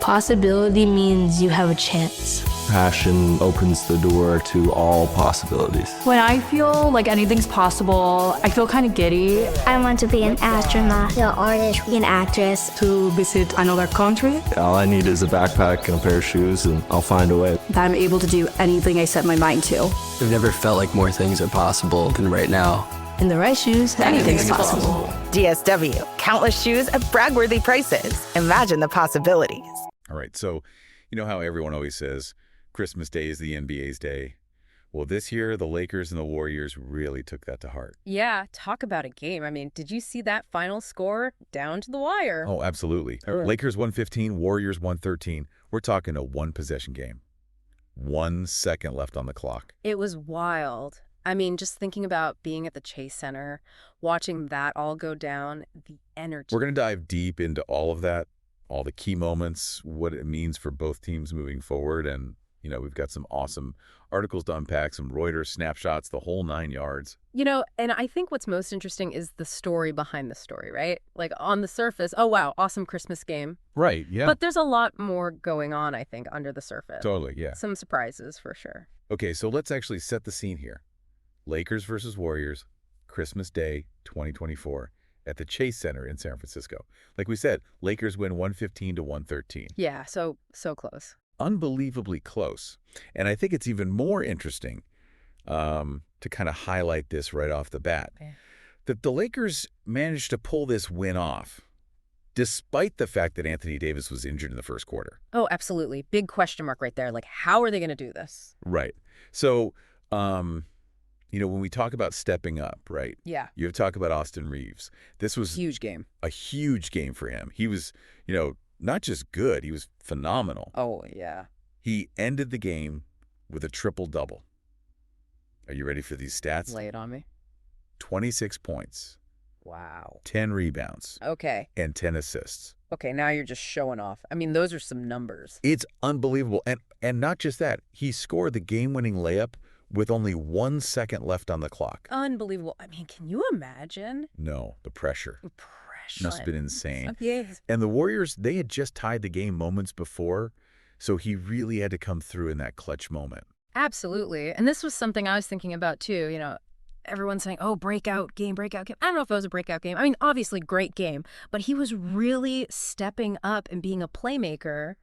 Possibility means you have a chance. Passion opens the door to all possibilities. When I feel like anything's possible, I feel kind of giddy. I want to be an astronaut, an artist, an actress. To visit another country. All I need is a backpack and a pair of shoes, and I'll find a way. That I'm able to do anything I set my mind to. I've never felt like more things are possible than right now. In the right shoes, anything's possible. DSW, countless shoes at brag-worthy prices. Imagine the possibilities. All right, so you know how everyone always says Christmas Day is the NBA's day? Well, this year, the Lakers and the Warriors really took that to heart. Yeah, talk about a game. I mean, did you see that final score down to the wire? Oh, absolutely. Lakers 115, Warriors 113. We're talking a one-possession game. 1 second left on the clock. It was wild. I mean, just thinking about being at the Chase Center, watching that all go down, the energy. We're going to dive deep into all of that, all the key moments, what it means for both teams moving forward. And, you know, we've got some awesome articles to unpack, some Reuters snapshots, the whole 9 yards. You know, and I think what's most interesting is the story behind the story, right? Like on the surface, oh, wow, awesome Christmas game. Right, yeah. But there's a lot more going on, I think, under the surface. Totally, yeah. Some surprises for sure. Okay, so let's actually set the scene here. Lakers versus Warriors, Christmas Day 2024 at the Chase Center in San Francisco. Like we said, Lakers win 115 to 113. Yeah, so close. Unbelievably close. And I think it's even more interesting to kind of highlight this right off the bat, that the Lakers managed to pull this win off despite the fact that Anthony Davis was injured in the first quarter. Oh, absolutely. Big question mark right there. Like, how are they going to do this? Right. So, you know, when we talk about stepping up, right? Yeah. You have to talk about Austin Reeves. This was Huge game. a huge game for him. He was, you know, not just good, he was phenomenal. Oh, yeah. He ended the game with a triple-double. Are you ready for these stats? Lay it on me. 26 points, Wow. 10 rebounds, Okay. and 10 assists. Okay, now you're just showing off. I mean, those are some numbers. It's unbelievable. And not just that, he scored the game-winning layup with only 1 second left on the clock. Unbelievable. I mean, can you imagine? No, the pressure. Must have been insane. Yes. And the Warriors, they had just tied the game moments before, so he really had to come through in that clutch moment. Absolutely. And this was something I was thinking about too. You know, everyone's saying, oh, breakout game, breakout game. I don't know if it was a breakout game. I mean, obviously great game, but he was really stepping up and being a playmaker.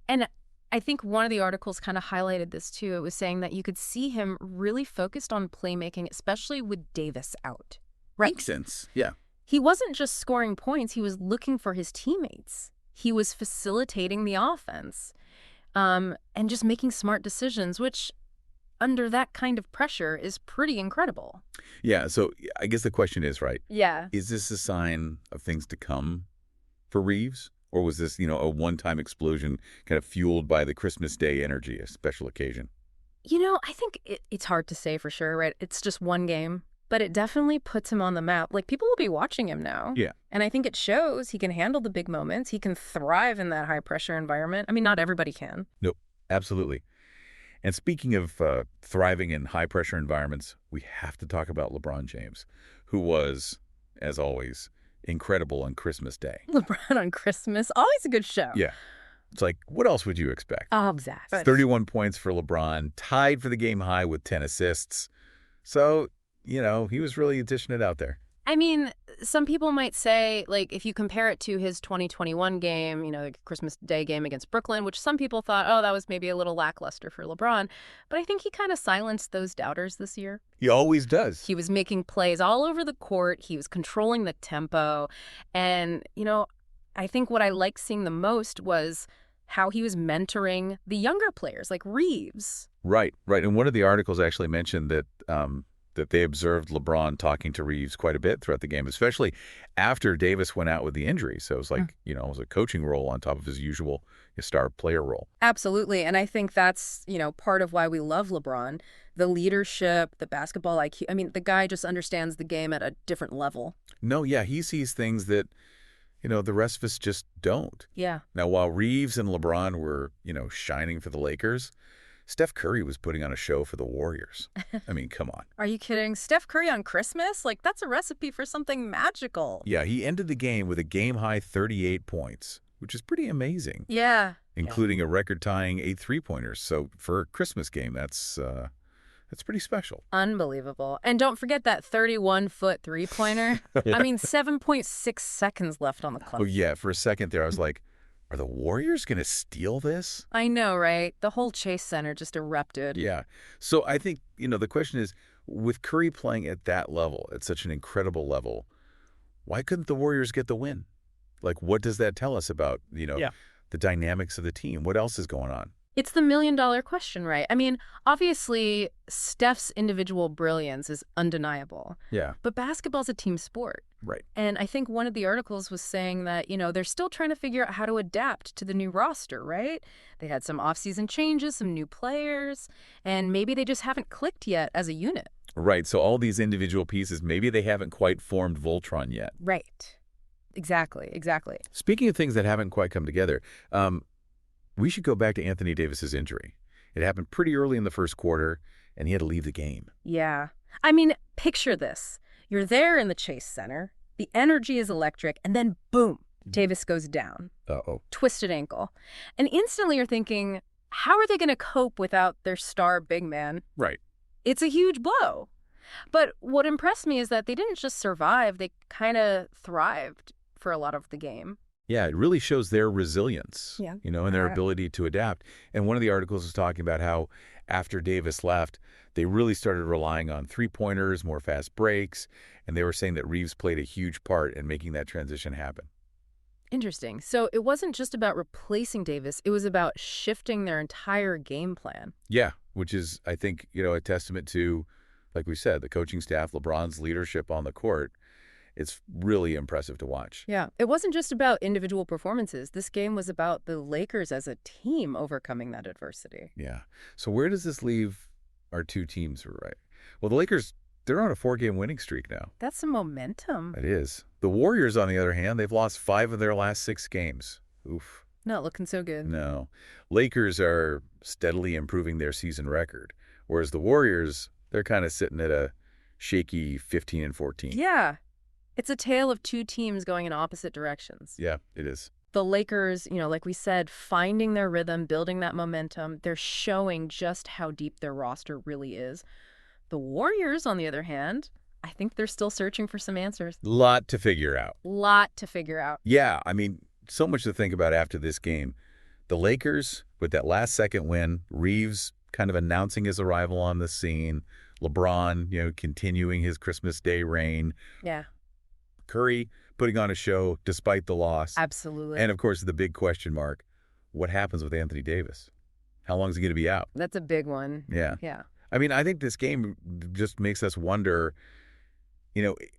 And I think one of the articles kind of highlighted this too. It was saying that you could see him really focused on playmaking, especially with Davis out. Right. Makes sense. Yeah. He wasn't just scoring points. He was looking for his teammates. He was facilitating the offense and just making smart decisions, which under that kind of pressure is pretty incredible. Yeah. So I guess the question is, right, Yeah. is this a sign of things to come for Reeves? Or was this, you know, a one-time explosion kind of fueled by the Christmas Day energy, a special occasion? You know, I think it's hard to say for sure, right? It's just one game, but it definitely puts him on the map. Like, people will be watching him now. Yeah. And I think it shows he can handle the big moments. He can thrive in that high-pressure environment. I mean, not everybody can. Nope, absolutely. And speaking of thriving in high-pressure environments, we have to talk about LeBron James, who was, as always, incredible on Christmas Day. LeBron on Christmas, always a good show. Yeah. It's like, what else would you expect? Obsessed. 31 points for LeBron, tied for the game high with 10 assists. So, you know, he was really dishing it out there. I mean, some people might say, like, if you compare it to his 2021 game, you know, the Christmas Day game against Brooklyn, which some people thought, oh, that was maybe a little lackluster for LeBron. But I think he kind of silenced those doubters this year. He always does. He was making plays all over the court. He was controlling the tempo. And, you know, I think what I liked seeing the most was how he was mentoring the younger players, like Reeves. Right, right. And one of the articles actually mentioned that that they observed LeBron talking to Reeves quite a bit throughout the game, especially after Davis went out with the injury. So it was like, you know, it was a coaching role on top of his usual star player role. Absolutely. And I think that's, you know, part of why we love LeBron. The leadership, the basketball IQ. I mean, the guy just understands the game at a different level. No, yeah, he sees things that, you know, the rest of us just don't. Yeah. Now, while Reeves and LeBron were, you know, shining for the Lakers, Steph Curry was putting on a show for the Warriors. I mean, come on. Are you kidding? Steph Curry on Christmas? Like, that's a recipe for something magical. Yeah, he ended the game with a game-high 38 points, which is pretty amazing, Yeah. including a record-tying 8 three-pointers. So for a Christmas game, that's pretty special. Unbelievable. And don't forget that 31-foot three-pointer. I mean, 7.6 seconds left on the clock. Oh, yeah. For a second there, I was like, are the Warriors going to steal this? I know, right? The whole Chase Center just erupted. Yeah. So I think, the question is, with Curry playing at that level, at such an incredible level, why couldn't the Warriors get the win? Like, what does that tell us about, the dynamics of the team? What else is going on? It's the million-dollar question, right? I mean, obviously, Steph's individual brilliance is undeniable. Yeah. But basketball's a team sport. Right. And I think one of the articles was saying that, they're still trying to figure out how to adapt to the new roster, right? They had some off-season changes, some new players, and maybe they just haven't clicked yet as a unit. Right. So all these individual pieces, maybe they haven't quite formed Voltron yet. Right. Exactly. Speaking of things that haven't quite come together, we should go back to Anthony Davis's injury. It happened pretty early in the first quarter, and he had to leave the game. Yeah. I mean, picture this. You're there in the Chase Center. The energy is electric, and then boom, Davis goes down. Uh-oh. Twisted ankle. And instantly you're thinking, how are they going to cope without their star big man? Right. It's a huge blow. But what impressed me is that they didn't just survive, they kind of thrived for a lot of the game. Yeah, it really shows their resilience, Yeah. And their ability to adapt. And one of the articles was talking about how after Davis left, they really started relying on three-pointers, more fast breaks, and they were saying that Reeves played a huge part in making that transition happen. Interesting. So it wasn't just about replacing Davis, it was about shifting their entire game plan. Yeah, which is, I think, a testament to, like we said, the coaching staff, LeBron's leadership on the court. It's really impressive to watch. Yeah. It wasn't just about individual performances. This game was about the Lakers as a team overcoming that adversity. Yeah. So where does this leave our two teams, right? Well, the Lakers, they're on a 4-game winning streak now. That's some momentum. It is. The Warriors, on the other hand, they've lost 5 of their last 6 games. Oof. Not looking so good. No. Lakers are steadily improving their season record, whereas the Warriors, they're kind of sitting at a shaky 15-14. Yeah. It's a tale of two teams going in opposite directions. Yeah, it is. The Lakers, like we said, finding their rhythm, building that momentum, they're showing just how deep their roster really is. The Warriors, on the other hand, I think they're still searching for some answers. Lot to figure out. Yeah, I mean, so much to think about after this game. The Lakers, with that last-second win, Reeves kind of announcing his arrival on the scene, LeBron, continuing his Christmas Day reign. Yeah. Curry putting on a show despite the loss. Absolutely. And, of course, the big question mark, what happens with Anthony Davis? How long is he going to be out? That's a big one. Yeah. Yeah. I mean, I think this game just makes us wonder,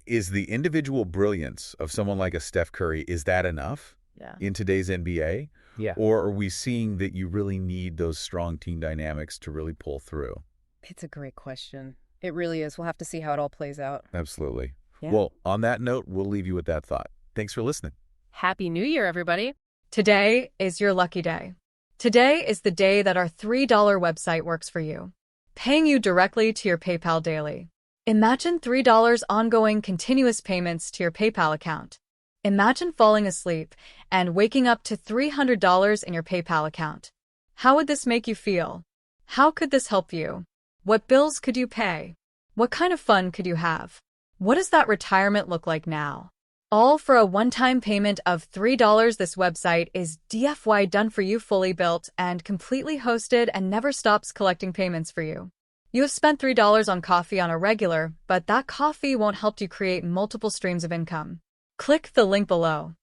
is the individual brilliance of someone like a Steph Curry, is that enough in today's NBA? Yeah. Or are we seeing that you really need those strong team dynamics to really pull through? It's a great question. It really is. We'll have to see how it all plays out. Absolutely. Yeah. Well, on that note, we'll leave you with that thought. Thanks for listening. Happy New Year, everybody. Today is your lucky day. Today is the day that our $3 website works for you, paying you directly to your PayPal daily. Imagine $3 ongoing continuous payments to your PayPal account. Imagine falling asleep and waking up to $300 in your PayPal account. How would this make you feel? How could this help you? What bills could you pay? What kind of fun could you have? What does that retirement look like now? All for a one-time payment of $3. This website is DFY done for you, fully built and completely hosted, and never stops collecting payments for you. You have spent $3 on coffee on a regular, but that coffee won't help you create multiple streams of income. Click the link below.